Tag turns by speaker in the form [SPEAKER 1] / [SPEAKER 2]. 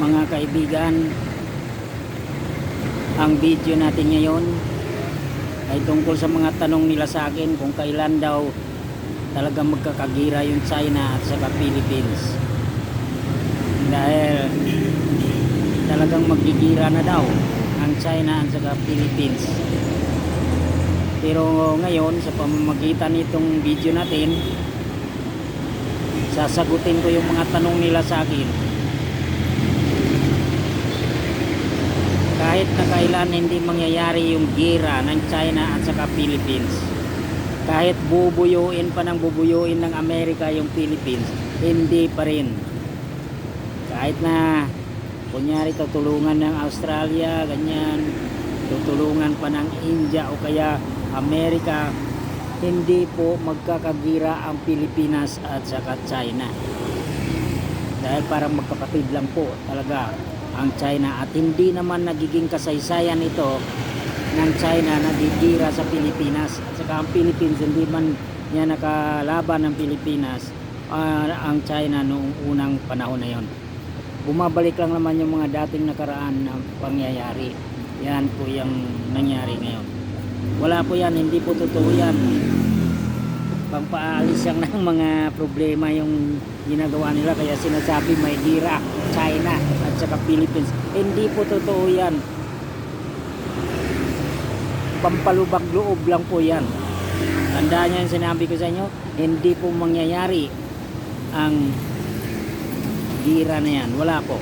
[SPEAKER 1] Mga kaibigan, ang video natin ngayon ay tungkol sa mga tanong nila sa akin kung kailan daw talagang magkakagira yung China at saka Philippines. Dahil talagang maggigira na daw ang China at saka Philippines. Pero ngayon sa pamamagitan nitong video natin, sasagutin ko yung mga tanong nila sa akin. Kahit na kailan hindi mangyayari yung gira ng China at saka Philippines, kahit bubuyuin pa ng bubuyuin ng Amerika yung Philippines, hindi pa rin. Kahit na kunyari tutulungan ng Australia, ganyan, tutulungan pa ng India o kaya Amerika, hindi po magkakagira ang Pilipinas at saka China. Dahil parang magkapatid lang po talaga ang China, at hindi naman nagiging kasaysayan ito ng China nagigira sa Pilipinas, at saka ang Philippines hindi man niya nakalaban ng Pilipinas ang China noong unang panahon na yon. Bumabalik lang naman yung mga dating nakaraan na pangyayari. Yan po yung nangyari ngayon. Wala po yan, hindi po totoo yan. Pangpaalis lang ng mga problema yung ginagawa nila, kaya sinasabi may gira China at saka Philippines. Hindi po totoo yan. Pampalubag loob lang po yan. Tandaan nyo yung sinabi ko sa inyo, hindi po mangyayari ang gira na yan. Wala po.